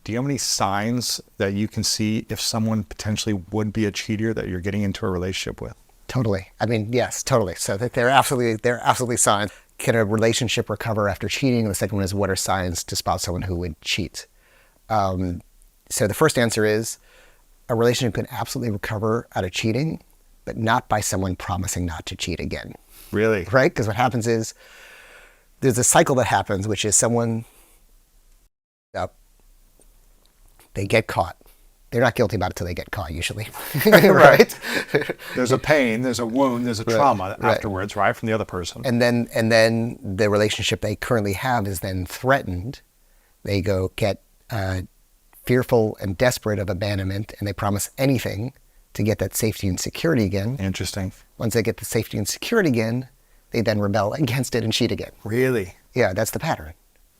do you have any signs that you can see if someone potentially would be a cheater that you're getting into a relationship with? Totally. I mean, yes, totally. So that they're absolutely signs. Can a relationship recover after cheating? And the second one is, what are signs to spot someone who would cheat? So the first answer is, a relationship can absolutely recover out of cheating, but not by someone promising not to cheat again. Really? Right? Because what happens is, there's a cycle that happens, which is someone, they get caught. They're not guilty about it till they get caught, usually. Right? There's a pain, there's a wound, there's a trauma afterwards, right, from the other person. And then the relationship they currently have is then threatened. They go get fearful and desperate of abandonment, and they promise anything to get that safety and security again. Interesting. Once they get the safety and security again, they then rebel against it and cheat again. Really? Yeah, that's the pattern,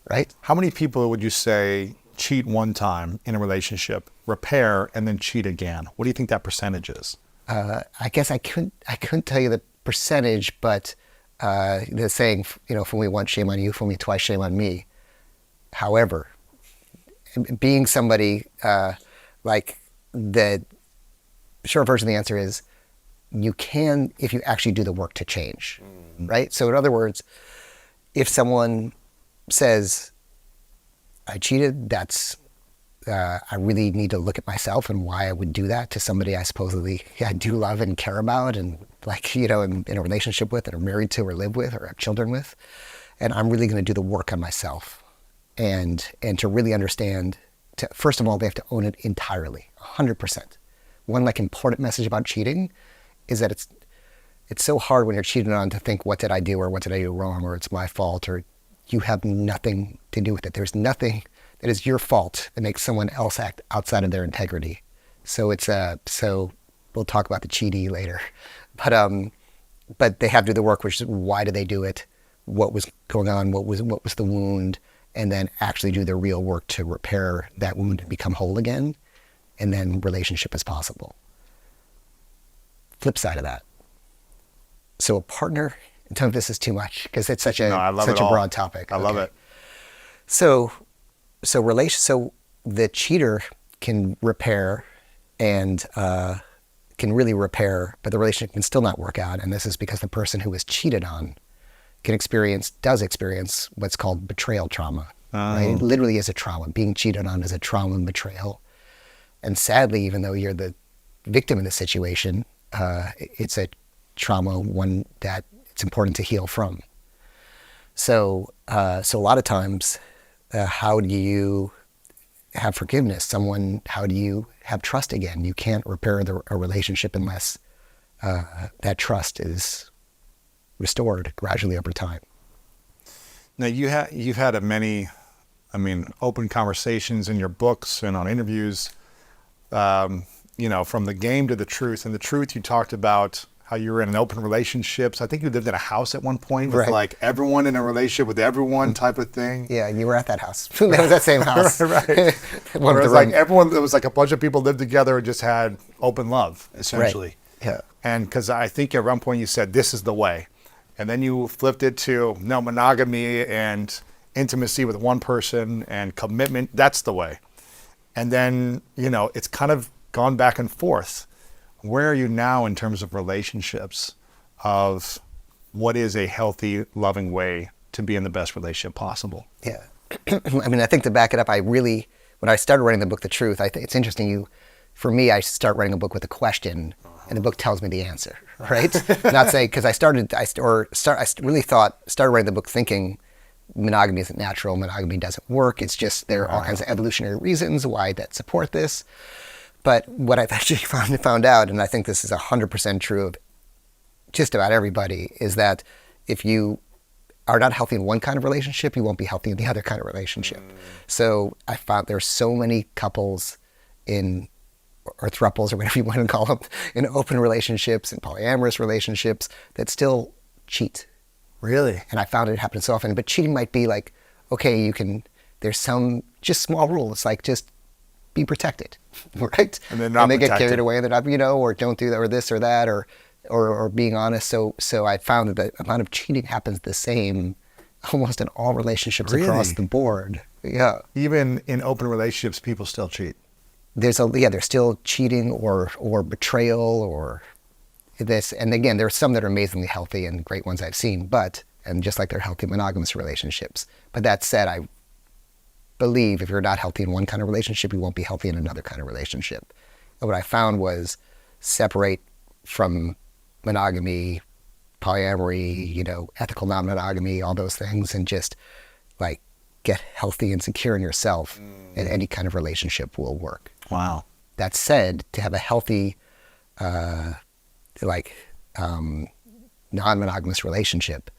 right? How many people would you say cheat one time in a relationship, repair, and then cheat again? What do you think that percentage is? I guess I couldn't tell you the percentage, but the saying, fool me once, shame on you, fool me twice, shame on me. However, being somebody like the short version of the answer is, you can if you actually do the work to change, right? So in other words, if someone says, I cheated, I really need to look at myself and why I would do that to somebody I supposedly do love and care about and in a relationship with, and are married to, or live with, or have children with. And I'm really going to do the work on myself and to really understand, first of all, they have to own it entirely, 100%. One important message about cheating is that it's so hard when you're cheated on to think, what did I do, or what did I do wrong, or it's my fault, or you have nothing to do with it. There's nothing that is your fault that makes someone else act outside of their integrity. So so we'll talk about the cheatee later, but they have to do the work, which is, why did they do it? What was going on? What was the wound? And then actually do the real work to repair that wound and become whole again. And then relationship is possible. Flip side of that. So a partner, and tell me if this is too much, because it's such a broad topic. I love it. So the cheater can repair and can really repair, but the relationship can still not work out. And this is because the person who was cheated on does experience what's called betrayal trauma. Right? It literally is a trauma. Being cheated on is a trauma and betrayal. And sadly, even though you're the victim in the situation, it's a trauma, one that it's important to heal from. So a lot of times, how do you have forgiveness? How do you have trust again? You can't repair a relationship unless that trust is restored gradually over time. Now you've had many, open conversations in your books and on interviews, from the game to the truth. And the truth, you talked about how you were in an open relationships. I think you lived in a house at one point with everyone in a relationship with everyone type of thing. Yeah, and you were at that house. That was that same house. Right. It was like a bunch of people lived together and just had open love, essentially. Right. Yeah. And because I think at one point you said, this is the way. And then you flipped it to, no, monogamy and intimacy with one person and commitment, that's the way. And then, it's kind of gone back and forth. Where are you now in terms of relationships, of what is a healthy, loving way to be in the best relationship possible? Yeah. I think to back it up, when I started writing the book, The Truth, I think it's interesting. For me, I start writing a book with a question, and the book tells me the answer, right? Not say, because I started writing the book thinking monogamy isn't natural, monogamy doesn't work. It's just, there are all kinds of evolutionary reasons why that support this. But what I've actually found out, and I think this is 100% true of just about everybody, is that if you are not healthy in one kind of relationship, you won't be healthy in the other kind of relationship. So I found there's so many couples or thruples, or whatever you want to call them, in open relationships and polyamorous relationships that still cheat. Really? And I found it happen so often. But cheating might be like, okay, there's some just small rule. It's like, just be protected, right? And they're not they protected. Get carried away, and they're not, or don't do that, or this or that, or being honest. So I found that the amount of cheating happens the same almost in all relationships across the board. Yeah. Even in open relationships, people still cheat. There's still cheating or betrayal or this. And again, there are some that are amazingly healthy and great ones I've seen, and just like they're healthy monogamous relationships. But that said, I believe if you're not healthy in one kind of relationship, you won't be healthy in another kind of relationship. And what I found was separate from monogamy, polyamory, ethical non-monogamy, all those things, and just like get healthy and secure in yourself, and any kind of relationship will work. Wow. That said, to have a healthy, non-monogamous relationship,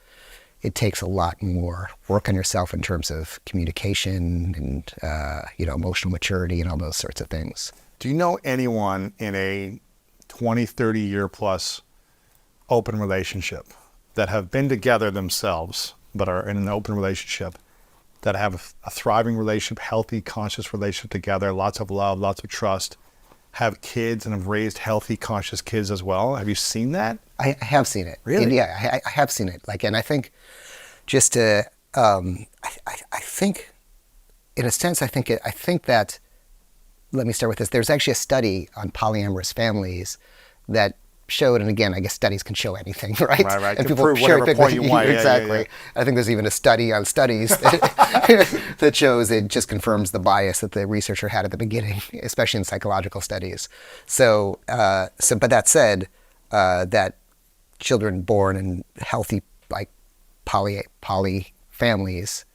it takes a lot more work on yourself in terms of communication and, emotional maturity and all those sorts of things. Do you know anyone in a 20, 30 year plus open relationship that have been together themselves, but are in an open relationship, that have a thriving relationship, healthy, conscious relationship together, lots of love, lots of trust, have kids and have raised healthy, conscious kids as well? Have you seen that? I have seen it. Really? And yeah, I have seen it. And I think just to, I think, in a sense, I think that, let me start with this. There's actually a study on polyamorous families that showed, and again, I guess studies can show anything, right? Right. And to prove whatever point you want. Exactly. Yeah. I think there's even a study on studies that shows, it just confirms the bias that the researcher had at the beginning, especially in psychological studies. But that said, that children born in healthy, poly families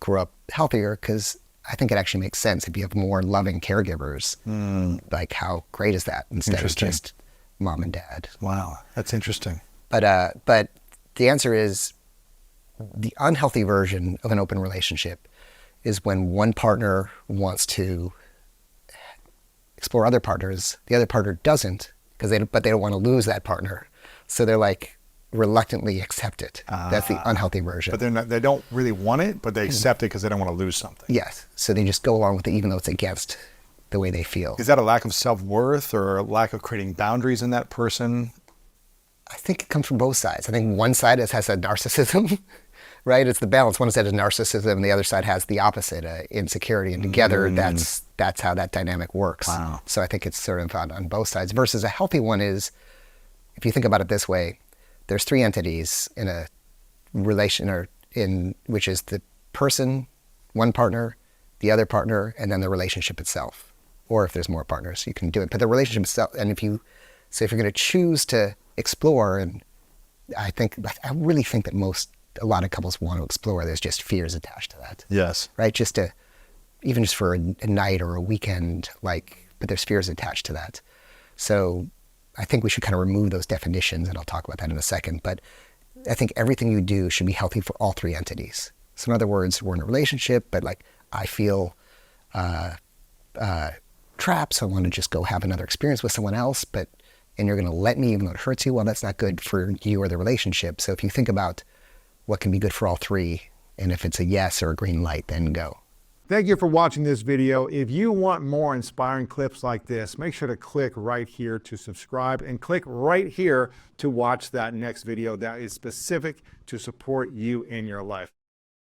grow up healthier, because I think it actually makes sense if you have more loving caregivers. How great is that, instead of just mom and dad? Wow, that's interesting. But the answer is, the unhealthy version of an open relationship is when one partner wants to explore other partners, the other partner doesn't, but they don't want to lose that partner, so they're reluctantly accept it. That's the unhealthy version. But they don't really want it, but they accept it because they don't want to lose something. Yes, so they just go along with it even though it's against the way they feel. Is that a lack of self-worth or a lack of creating boundaries in that person? I think it comes from both sides. I think one side has a narcissism, right? It's the balance. One side has narcissism, and the other side has the opposite, insecurity. And together, that's how that dynamic works. Wow. So I think it's sort of on both sides. Versus a healthy one is, if you think about it this way, there's three entities in a relation, which is the person, one partner, the other partner, and then the relationship itself. Or if there's more partners, you can do it. But the relationship itself, and if you're going to choose to explore, and I really think that a lot of couples want to explore, there's just fears attached to that. Yes. Right? Even just for a night or a weekend, but there's fears attached to that. So I think we should kind of remove those definitions, and I'll talk about that in a second. But I think everything you do should be healthy for all three entities. So in other words, we're in a relationship, but I feel trapped, so I want to just go have another experience with someone else, and you're going to let me even though it hurts you. Well, that's not good for you or the relationship. So if you think about what can be good for all three, and if it's a yes or a green light, then go. Thank you for watching this video. If you want more inspiring clips like this, make sure to click right here to subscribe, and click right here to watch that next video that is specific to support you in your life.